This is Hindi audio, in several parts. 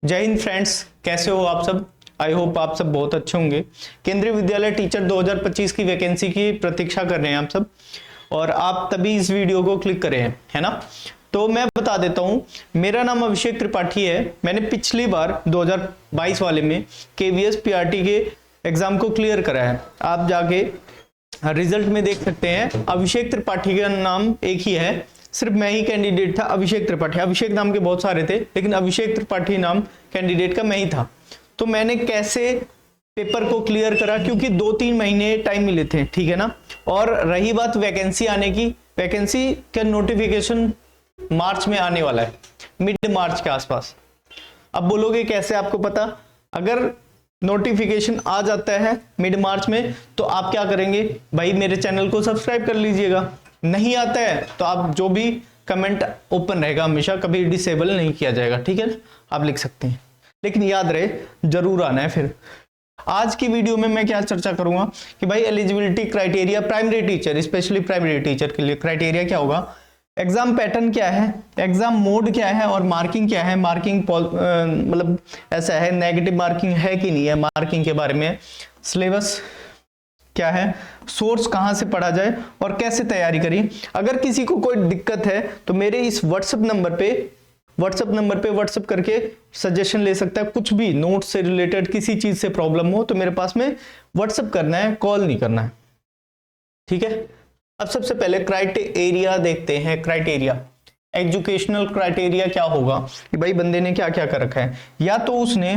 जय हिंद फ्रेंड्स, कैसे हो आप सब। आई होप आप सब बहुत अच्छे होंगे। केंद्रीय विद्यालय टीचर 2025 की वैकेंसी की प्रतीक्षा कर रहे हैं आप सब, और आप तभी इस वीडियो को क्लिक करें हैं, है ना। तो मैं बता देता हूं, मेरा नाम अभिषेक त्रिपाठी है। मैंने पिछली बार 2022 वाले में केवीएस पीआरटी के एग्जाम को क्लियर करा है। आप जाके रिजल्ट में देख सकते हैं, अभिषेक त्रिपाठी का नाम एक ही है, सिर्फ मैं ही कैंडिडेट था अभिषेक त्रिपाठी। अभिषेक नाम के बहुत सारे थे, लेकिन अभिषेक त्रिपाठी नाम कैंडिडेट का मैं ही था। तो मैंने कैसे पेपर को क्लियर करा, क्योंकि 2-3 महीने टाइम मिले थे, ठीक है ना। और रही बात वैकेंसी आने की, वैकेंसी का नोटिफिकेशन मार्च में आने वाला है, मिड मार्च के आसपास। अब बोलोगे कैसे आपको पता। अगर नोटिफिकेशन आ जाता है मिड मार्च में, तो आप क्या करेंगे भाई, मेरे चैनल को सब्सक्राइब कर लीजिएगा। नहीं आता है तो आप जो भी कमेंट ओपन रहेगा हमेशा, कभी डिसेबल नहीं किया जाएगा, ठीक है ना। आप लिख सकते हैं, लेकिन याद रहे जरूर आना है। फिर आज की वीडियो में मैं क्या चर्चा करूंगा कि भाई eligibility criteria primary teacher, specially primary teacher के लिए क्राइटेरिया क्या होगा, एग्जाम पैटर्न क्या है, एग्जाम मोड क्या है, और मार्किंग क्या है। मार्किंग मतलब ऐसा है, नेगेटिव मार्किंग है कि नहीं है, मार्किंग के बारे में। सिलेबस क्या है, सोर्स कहां से पढ़ा जाए और कैसे तैयारी करें। अगर किसी को कोई दिक्कत है तो मेरे इस व्हाट्सएप नंबर पे व्हाट्सएप करके सजेशन ले सकता है। कुछ भी नोट से रिलेटेड किसी चीज से प्रॉब्लम हो तो मेरे पास में व्हाट्सएप करना है, कॉल नहीं करना है, ठीक है। अब सबसे पहले क्राइटेरिया देखते हैं। क्राइटेरिया, एजुकेशनल क्राइटेरिया क्या होगा कि भाई बंदे ने क्या क्या कर रखा है। या तो उसने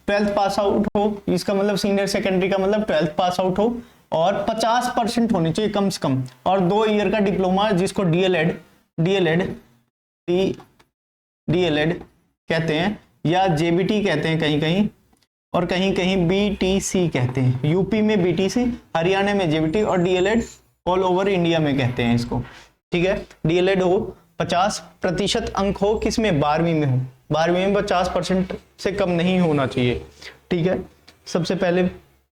12th पास आउट हो, इसका मतलब सीनियर सेकेंडरी का मतलब 12th पास आउट हो, और 50% होनी चाहिए कम से कम, और 2 ईयर का डिप्लोमा, जिसको डीएलएड कहते हैं, या जेबीटी कहते हैं कहीं कहीं, और कहीं कहीं बीटीसी कहते हैं। यूपी में बीटीसी, हरियाणा में जेबीटी, और डीएलएड ऑल ओवर इंडिया में कहते हैं इसको, ठीक है। डीएलएड हो, 50% अंक हो, किसमें, 12वीं में हो। 12वीं में 50% से कम नहीं होना चाहिए, ठीक है। सबसे पहले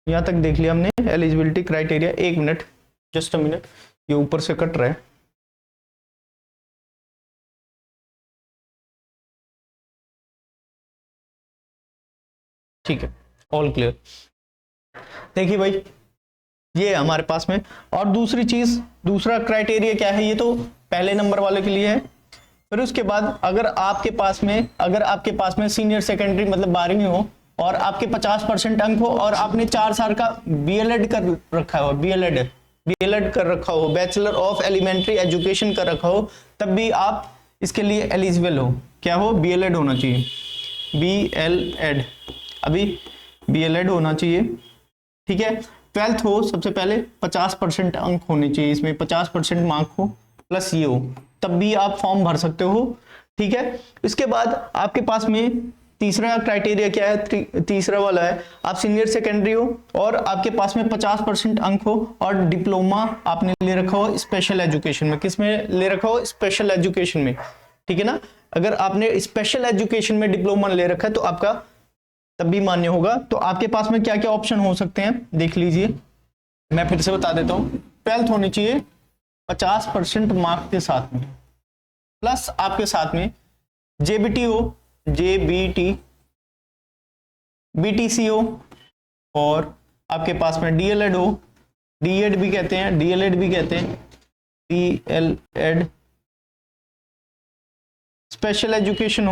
यहां तक देख लिया हमने eligibility criteria. 1 minute, just a minute, ये ऊपर से कट रहा है। ठीक है, ऑल क्लियर। देखिए भाई, ये हमारे पास में। और दूसरी चीज, दूसरा क्राइटेरिया क्या है, ये तो पहले नंबर वाले के लिए है। फिर उसके बाद अगर आपके पास में सीनियर सेकेंडरी मतलब 12वीं हो, और आपके 50% अंक हो, और आपने 4 साल का बीएलएड कर रखा हो, बीएलएड कर रखा हो, बैचलर ऑफ एलिमेंट्री एजुकेशन कर रखा हो, तब भी आप इसके लिए एलिजिबल हो। क्या हो, बीएलएड होना चाहिए, बीएलएड, अभी बीएलएड होना चाहिए, ठीक है। 12th हो, सबसे पहले 50% अंक होने चाहिए, इसमें 50% मार्क हो, प्लस ये हो, तब भी आप फॉर्म भर सकते हो, ठीक है। इसके बाद आपके पास में तीसरा क्राइटेरिया क्या है, तीसरा वाला है, आप सीनियर सेकेंडरी हो, और आपके पास में 50% अंक हो, और डिप्लोमा आपने ले रखा हो स्पेशल एजुकेशन में। किस में ले रखा हो, स्पेशल एजुकेशन में, ठीक है ना। अगर आपने स्पेशल एजुकेशन में डिप्लोमा ले रखा है तो आपका तब भी मान्य होगा। तो आपके पास में क्या क्या ऑप्शन हो सकते हैं देख लीजिए, मैं फिर से बता देता हूं। 12th होनी चाहिए 50% मार्क के साथ में, प्लस आपके साथ में जेबीटी हो, जेबीटी, बीटीसी हो, और आपके पास में डीएलएड हो, डीएड भी कहते हैं, डीएलएड, स्पेशल एजुकेशन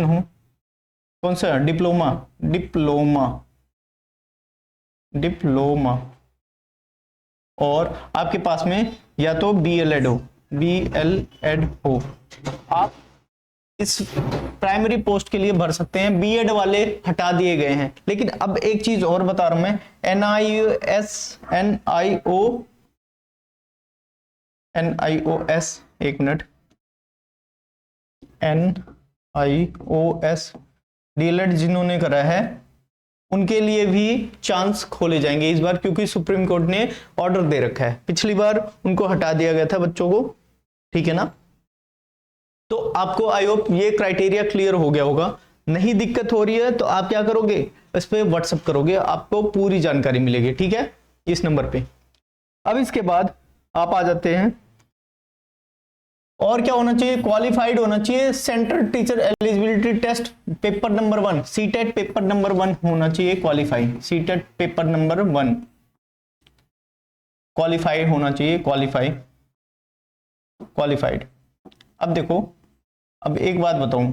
हो, कौन सा, डिप्लोमा, और आपके पास में या तो बीएलएड हो। आप इस प्राइमरी पोस्ट के लिए भर सकते हैं। बीएड वाले हटा दिए गए हैं। लेकिन अब एक चीज और बता रहा हूं मैं, एनआईओएस, एक मिनट, एनआईओएस डीएलएड जिन्होंने करा है उनके लिए भी चांस खोले जाएंगे इस बार, क्योंकि सुप्रीम कोर्ट ने ऑर्डर दे रखा है। पिछली बार उनको हटा दिया गया था बच्चों को, ठीक है ना। तो आपको आई होप ये क्राइटेरिया क्लियर हो गया होगा। नहीं दिक्कत हो रही है तो आप क्या करोगे, इस पे व्हाट्सएप करोगे, आपको पूरी जानकारी मिलेगी, ठीक है, इस नंबर पे। अब इसके बाद आप आ जाते हैं और क्या होना चाहिए, क्वालिफाइड होना चाहिए, central teacher eligibility test paper number 1, CTET paper number 1 होना चाहिए qualified, CTET paper number 1 qualified होना चाहिए, क्वालिफाइड। अब देखो, अब एक बात बताऊं,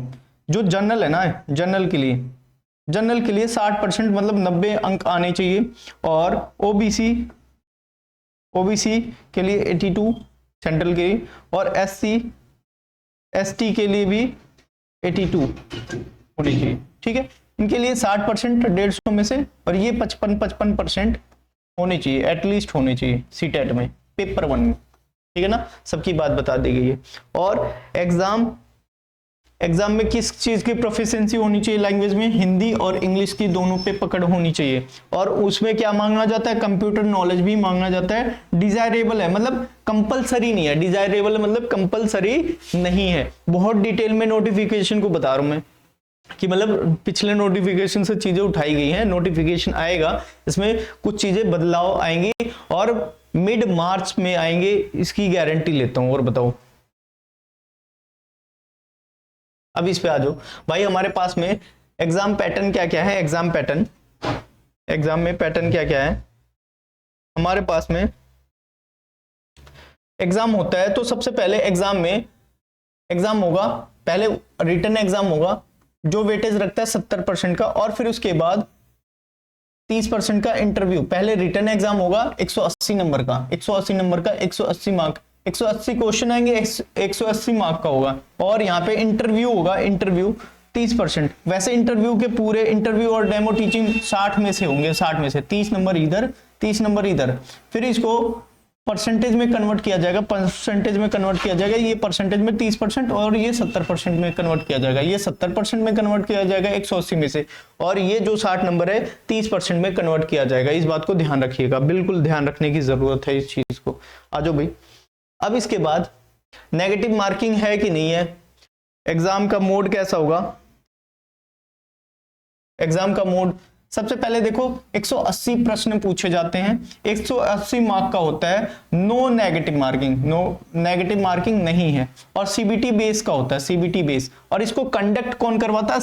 जो जनरल है ना, जनरल के लिए 60% मतलब 90 अंक आने चाहिए, और ओबीसी के लिए 82 सेंट्रल के लिए, और एसटी के लिए भी 82 होनी चाहिए, ठीक है। इनके लिए 60% 150 में से, और ये 55% होने चाहिए, एटलीस्ट होने चाहिए सीटेट में पेपर 1 में, ठीक है ना। सबकी बात बता दी गई है। और एग्जाम में किस चीज की प्रोफिशिएंसी होनी चाहिए लैंग्वेज में, हिंदी और इंग्लिश की दोनों पे पकड़ होनी चाहिए। और उसमें क्या मांगा जाता है, कंप्यूटर नॉलेज भी मांगा जाता है। डिजायरेबल है मतलब कंपलसरी नहीं है, डिजायरेबल मतलब कंपलसरी नहीं है। बहुत डिटेल में नोटिफिकेशन को बता रहा हूं मैं कि मतलब पिछले नोटिफिकेशन से चीजें उठाई गई हैं, नोटिफिकेशन आएगा, इसमें कुछ चीजें बदलाव आएंगे और मिड मार्च में आएंगे, इसकी गारंटी लेता हूं। और बताओ, अब इस पे आ जाओ भाई। हमारे पास में एग्जाम पैटर्न क्या क्या है, एग्जाम में पैटर्न क्या क्या है हमारे पास में। एग्जाम होता है तो सबसे पहले एग्जाम होगा, पहले रिटन एग्जाम होगा जो वेटेज रखता है 70% का, और फिर उसके बाद 30% का इंटरव्यू। पहले रिटन एग्जाम होगा 180 नंबर का, 180 मार्क, 180 क्वेश्चन आएंगे, 180 मार्क का होगा। और यहाँ पे इंटरव्यू होगा, इंटरव्यू 30%। वैसे इंटरव्यू के पूरे इंटरव्यू और डेमो टीचिंग 60 में से होंगे, 60 में से 30 नंबर इधर, 30 नंबर इधर। फिर इसको परसेंटेज में कन्वर्ट किया जाएगा, ये परसेंटेज में 30% और ये 70% में कन्वर्ट किया जाएगा, ये 70% में कन्वर्ट किया जाएगा 180 में से, और ये जो 60 नंबर है 30% में कन्वर्ट किया जाएगा। इस बात को ध्यान रखिएगा, बिल्कुल ध्यान रखने की जरूरत है इस चीज को। आ जाओ भाई। अब इसके बाद नेगेटिव मार्किंग है कि नहीं है, एग्जाम का मोड कैसा होगा। एग्जाम का मोड सबसे पहले देखो 180 प्रश्न पूछे जाते हैं, 180 मार्क का होता है, नो नेगेटिव मार्किंग नहीं है, और सीबीटी बेस का होता है, सीबीटी बेस। और इसको कंडक्ट कौन करवाता है,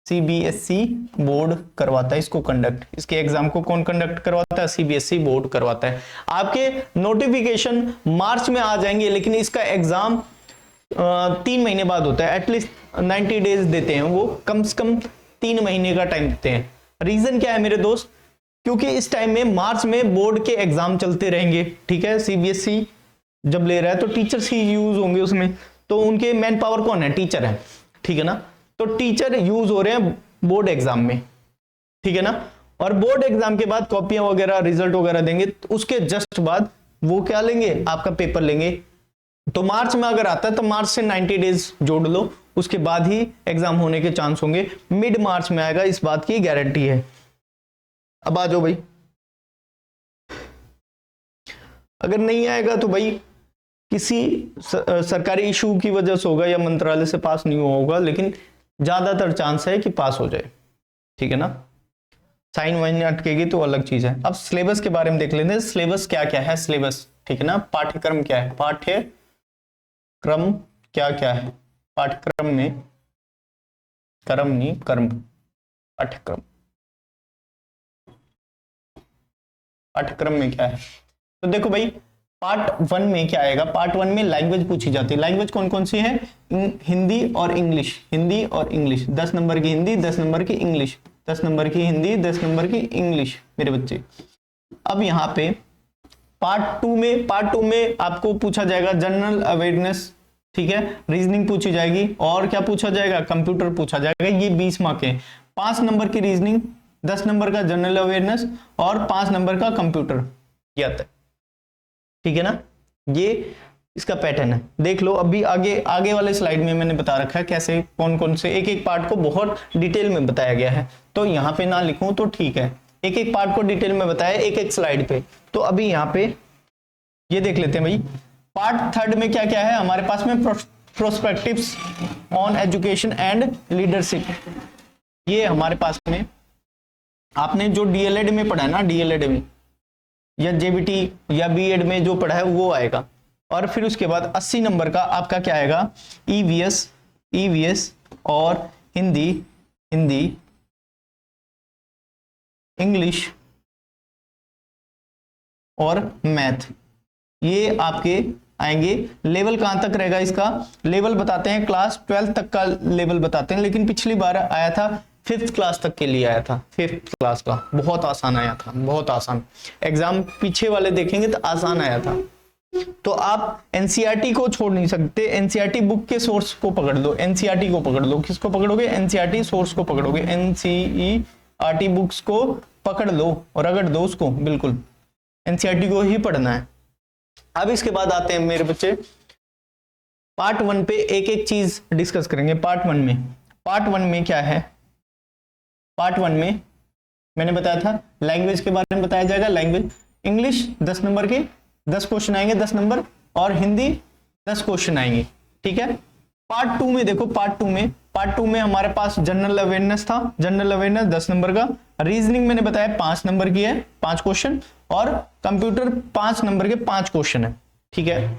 सीबीएसई बोर्ड करवाता है इसको कंडक्ट। इसके एग्जाम को कौन कंडक्ट करवाता है, सीबीएसई बोर्ड करवाता है। आपके नोटिफिकेशन मार्च में आ जाएंगे, लेकिन इसका एग्जाम 3 महीने बाद होता है, एटलीस्ट 90 डेज देते हैं वो, कम से कम 3 महीने का टाइम देते हैं। रीजन क्या है मेरे दोस्त, क्योंकि इस टाइम में मार्च में बोर्ड के एग्जाम चलते रहेंगे, ठीक है। सीबीएसई जब ले रहा है तो टीचर्स ही यूज होंगे उसमें, तो उनके मैन पावर कौन है, टीचर है, ठीक है ना। तो टीचर यूज हो रहे हैं बोर्ड एग्जाम में, ठीक है ना। और बोर्ड एग्जाम के बाद कॉपियां वगैरह रिजल्ट वगैरह देंगे, तो उसके जस्ट बाद वो क्या लेंगे, आपका पेपर लेंगे। तो मार्च में अगर आता है तो मार्च से 90 डेज जोड़ लो, उसके बाद ही एग्जाम होने के चांस होंगे। मिड मार्च में आएगा, इस बात की गारंटी है। अब आ जाओ भाई। अगर नहीं आएगा तो भाई किसी सरकारी इशू की वजह से होगा या मंत्रालय से पास नहीं हुआ होगा, लेकिन ज्यादातर चांस है कि पास हो जाए, ठीक है ना। साइन वाइन अटकेगी तो अलग चीज है। अब सिलेबस के बारे में देख लेते हैं, सिलेबस क्या क्या है, सिलेबस, ठीक है ना। पाठ्यक्रम क्या है, पाठ्यक्रम क्या क्या है, पाठ्यक्रम में कर्म नहीं कर्म, पाठ्यक्रम में क्या है। तो देखो भाई, पार्ट 1 में क्या आएगा, पार्ट 1 में लैंग्वेज पूछी जाती है। लैंग्वेज कौन कौन सी है, हिंदी और इंग्लिश, 10 नंबर की हिंदी, 10 नंबर की इंग्लिश, 10 नंबर की हिंदी, 10 नंबर की इंग्लिश मेरे बच्चे। अब यहाँ पे पार्ट 2 में आपको पूछा जाएगा जनरल अवेयरनेस, ठीक है, रीजनिंग पूछी जाएगी, और क्या पूछा जाएगा, कंप्यूटर पूछा जाएगा। ये 20 मार्क है, 5 नंबर की रीजनिंग, 10 नंबर का जनरल अवेयरनेस और 5 नंबर का कंप्यूटर, ये आता है, ठीक है ना। ये इसका पैटर्न है, देख लो। अभी आगे वाले स्लाइड में मैंने बता रखा है कैसे कौन कौन से एक पार्ट को बहुत डिटेल में बताया गया है, तो यहाँ पे ना लिखूं तो ठीक है, एक पार्ट को डिटेल में बताया एक स्लाइड पे। तो अभी यहाँ पे ये देख लेते हैं भाई। पार्ट 3 में क्या क्या है हमारे पास में, prospectives on education and leadership. ये हमारे पास में आपने जो डीएलएड में पढ़ा है ना, डीएलएड में या जेबीटी या बीएड में जो पढ़ा है वो आएगा। और फिर उसके बाद 80 नंबर का आपका क्या आएगा, ईवीएस और हिंदी इंग्लिश और मैथ, ये आपके आएंगे। लेवल कहां तक रहेगा इसका, लेवल बताते हैं क्लास 12 तक का लेवल बताते हैं, लेकिन पिछली बार आया था 5th क्लास तक के लिए आया था, 5th क्लास का बहुत आसान आया था, बहुत आसान। एग्जाम पीछे वाले देखेंगे तो आसान आया था। तो आप एनसीईआरटी को छोड़ नहीं सकते, एनसीईआरटी बुक के सोर्स को पकड़ लो, एनसीईआरटी को पकड़ लो। किसको पकड़ोगे, एनसीईआरटी सोर्स को पकड़ोगे, एनसीईआरटी बुक्स को पकड़ लो और रगड़ दो उसको, बिल्कुल एनसीईआरटी को ही पढ़ना है। अब इसके बाद आते हैं मेरे बच्चे पार्ट 1 पे, एक एक चीज डिस्कस करेंगे। पार्ट वन में क्या है, पार्ट 1 में मैंने बताया था लैंग्वेज के बारे में बताया जाएगा। लैंग्वेज इंग्लिश 10 नंबर के 10 क्वेश्चन आएंगे, 10 नंबर, और हिंदी 10 क्वेश्चन आएंगे, ठीक है। पार्ट 2 में देखो, पार्ट टू में हमारे पास जनरल अवेयरनेस था, जनरल अवेयरनेस 10 नंबर का। रीजनिंग मैंने बताया 5 नंबर की है, 5 क्वेश्चन, और कंप्यूटर 5 नंबर के 5 क्वेश्चन है, ठीक है।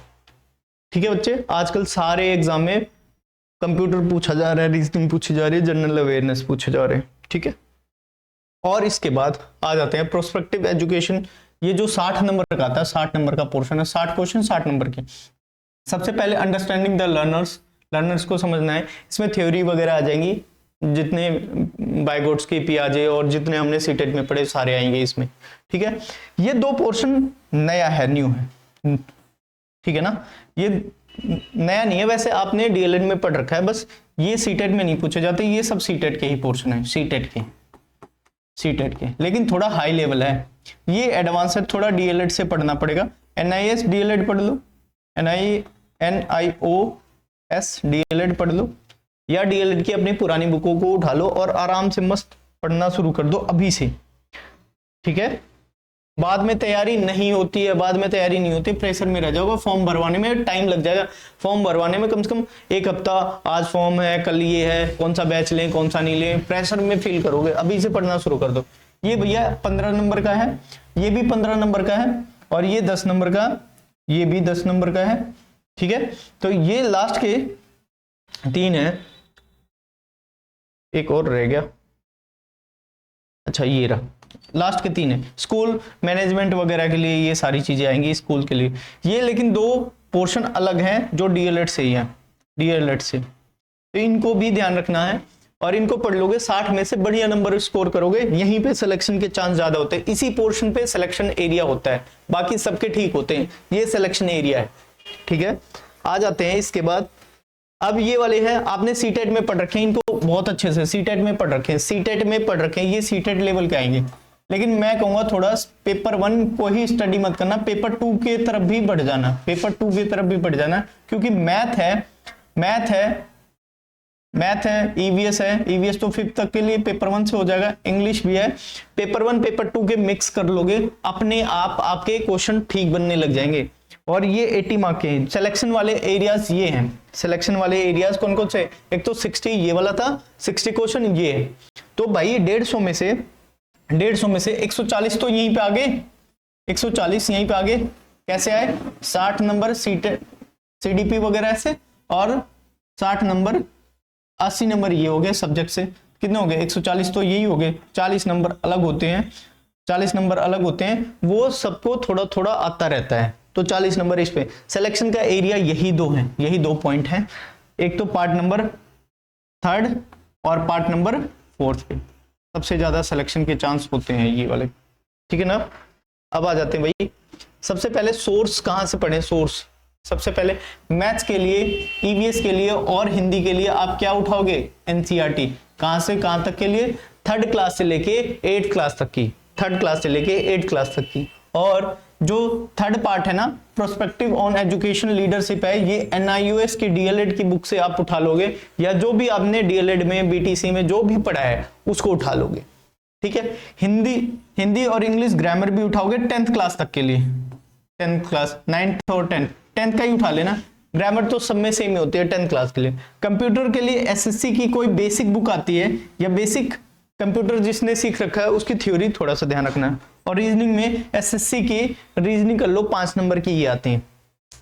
ठीक है बच्चे, आजकल सारे एग्जाम में कंप्यूटर पूछा जा रहा है, रीजनिंग पूछी जा रही है, जनरल अवेयरनेस पूछे जा रहे हैं, ठीक है। और इसके बाद आ जाते हैं प्रोस्पेक्टिव एजुकेशन, ये जो 60 नंबर का आता है, 60 नंबर का पोर्शन है, 60 क्वेश्चन 60 नंबर के। सबसे पहले अंडरस्टैंडिंग द लर्नर्स को समझना है। इसमें थ्योरी वगैरह आ जाएंगी, जितने बाइगोट्स की पियाजे और जितने हमने सीटेट में पढ़े सारे आएंगे इसमें, ठीक है। ये 2 पोर्शन नया है, न्यू है, ठीक है ना। ये नया नहीं है, वैसे आपने डीएलएड में पढ़ रखा है, बस ये सीटेट में नहीं पूछे जाते, ये सब सीटेट के ही पोर्शन है, सीटेट के, लेकिन थोड़ा हाई लेवल है। ये एडवांस है, थोड़ा डीएलएड से पढ़ना पड़ेगा। एनआईएस डीएलएड पढ़ लो, एनआईओएस डीएलएड पढ़ लो, या डीएलएड की अपनी पुरानी बुकों को उठा लो और आराम से मस्त पढ़ना शुरू कर दो अभी से, ठीक है। बाद में तैयारी नहीं होती है, प्रेशर में रह जाओगे, फॉर्म भरवाने में टाइम लग जाएगा, फॉर्म भरवाने में कम से कम 1 हफ्ता, आज फॉर्म है कल ये है, कौन सा बैच लें कौन सा नहीं लें, प्रेशर में फील करोगे। अभी से पढ़ना शुरू कर दो। ये भैया 15 नंबर का है, ये भी 15 नंबर का है, और ये 10 नंबर का, ये भी 10 नंबर का है, ठीक है। तो ये लास्ट के 3 है, एक और रह गया, अच्छा ये रहा, लास्ट के 3 है। स्कूल मैनेजमेंट वगैरह के लिए ये सारी चीजें आएंगी, स्कूल के लिए ये, लेकिन 2 पोर्शन अलग हैं जो डीएलएड से ही है, डीएलएड से, तो इनको भी ध्यान रखना है। और इनको पढ़ लोगे 60 में से बढ़िया नंबर स्कोर करोगे, यहीं पे सिलेक्शन के चांस ज्यादा होते हैं, इसी पोर्शन पे सिलेक्शन एरिया होता है, बाकी सबके ठीक होते हैं, ये सिलेक्शन एरिया है, ठीक है। आ जाते हैं इसके बाद, अब ये वाले हैं आपने सीटेट में पढ़ रखे हैं, इनको बहुत अच्छे से सीटेट में पढ़ रखे हैं, ये सीटेट लेवल के आएंगे। लेकिन मैं कहूंगा थोड़ा पेपर 1 को ही स्टडी मत करना, पेपर 2 की तरफ भी बढ़ जाना, क्योंकि मैथ है, ईवीएस है, ईवीएस तो 5th तक के लिए पेपर 1 से हो जाएगा, इंग्लिश भी है, पेपर 1 पेपर 2 के मिक्स कर लोगे, अपने आप आपके क्वेश्चन ठीक बनने लग जाएंगे। और ये 80 मार्क के सिलेक्शन वाले एरियाज ये हैं, सिलेक्शन वाले एरियाज कौन कौन से, एक तो 60 ये वाला था, 60 क्वेश्चन ये है, तो भाई 150 में से 140 तो यहीं पे आ गए, 140 यहीं पे आ गए, कैसे आए, 60 नंबर सीडीपी वगैरह से, और 60 नंबर 80 नंबर ये हो गए सब्जेक्ट से, कितने हो गए 140 तो यही हो गए, 40 नंबर अलग होते हैं, वो सबको थोड़ा थोड़ा आता रहता है, तो 40 नंबर इस पे। सिलेक्शन का एरिया यही 2 है, यही 2 पॉइंट है, एक तो पार्ट नंबर 3 और पार्ट नंबर 4 पे सबसे ज्यादा सिलेक्शन के चांस होते हैं ये वाले, ठीक है ना। अब आ जाते हैं भाई, सबसे पहले सोर्स कहां से पढ़ें, सोर्स सबसे पहले मैथ्स के लिए, ईवीएस के लिए और हिंदी के लिए आप क्या उठाओगे, एनसीईआरटी, कहां से कहां तक के लिए, 3rd क्लास से लेके 8th क्लास तक की, 3rd क्लास से लेके 8th क्लास तक की। और जो 3rd पार्ट है ना, प्रोस्पेक्टिव ऑन एजुकेशन लीडरशिप है, ये एनआईओएस की डीएलएड की बुक से आप उठा लोगे, या जो भी आपने डीएलएड में बीटीसी में जो भी पढ़ा है उसको उठा लोगे, ठीक है। हिंदी और इंग्लिश ग्रामर भी उठाओगे 10th क्लास तक के लिए, 10th क्लास, 9th और 10th का ही उठा लेना, ग्रामर तो सब में सेम ही होती है 10th क्लास के लिए। कंप्यूटर के लिए एसएससी की कोई बेसिक बुक आती है, या बेसिक कंप्यूटर जिसने सीख रखा है उसकी थ्योरी थोड़ा सा ध्यान रखना है। और रीजनिंग में एसएससी की रीजनिंग कर लो, 5 नंबर की ये आती हैं,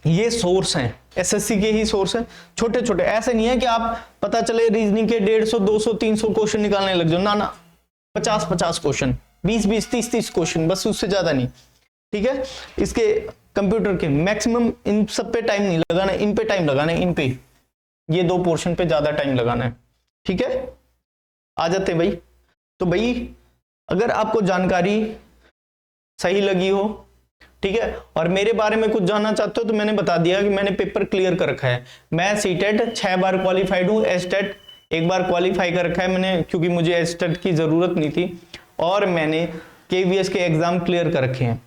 ये सोर्स हैं, एसएससी के ही सोर्स हैं, छोटे छोटे। ऐसे नहीं है कि आप पता चले रीजनिंग के 150 200 300 क्वेश्चन निकालने लग जाओ, ना 50 क्वेश्चन, 20 30 क्वेश्चन, बस उससे ज्यादा नहीं, ठीक है। इसके कंप्यूटर के मैक्सिमम इन सब पे टाइम नहीं लगाना, इन पे टाइम लगाना है, इन पे, ये 2 पोर्शन पे ज्यादा टाइम लगाना है, ठीक है। आ जाते हैं भाई। तो भाई अगर आपको जानकारी सही लगी हो, ठीक है, और मेरे बारे में कुछ जानना चाहते हो तो मैंने बता दिया कि मैंने पेपर क्लियर कर रखा है। मैं सीटेट 6 बार क्वालिफाइड हूँ, एस्टेट 1 बार क्वालिफाई कर रखा है मैंने, क्योंकि मुझे एस्टेट की जरूरत नहीं थी, और मैंने केवीएस के एग्जाम क्लियर कर रखे हैं,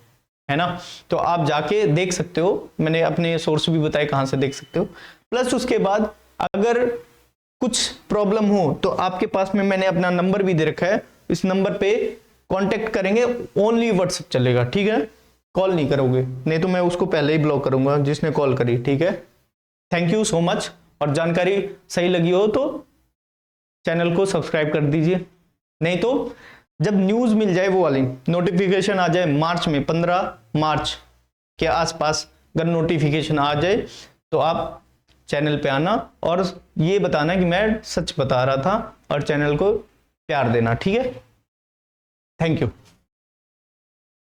है ना। तो आप जाके देख सकते हो, मैंने अपने सोर्स भी बताए कहां से देख सकते हो। प्लस उसके बाद अगर कुछ प्रॉब्लम हो तो आपके पास में मैंने अपना नंबर भी दे रखा है, इस नंबर पे कांटेक्ट करेंगे, ओनली व्हाट्सएप चलेगा, ठीक है, कॉल नहीं करोगे, नहीं तो मैं उसको पहले ही ब्लॉक करूंगा जिसने कॉल करी, ठीक है। Thank you so much. और जानकारी सही लगी हो तो चैनल को सब्सक्राइब कर दीजिए, नहीं तो जब न्यूज मिल जाए, वो वाली नोटिफिकेशन आ जाए मार्च में, 15 मार्च के आसपास अगर नोटिफिकेशन आ जाए तो आप चैनल पे आना और ये बताना कि मैं सच बता रहा था, और चैनल को प्यार देना, ठीक है। Thank you.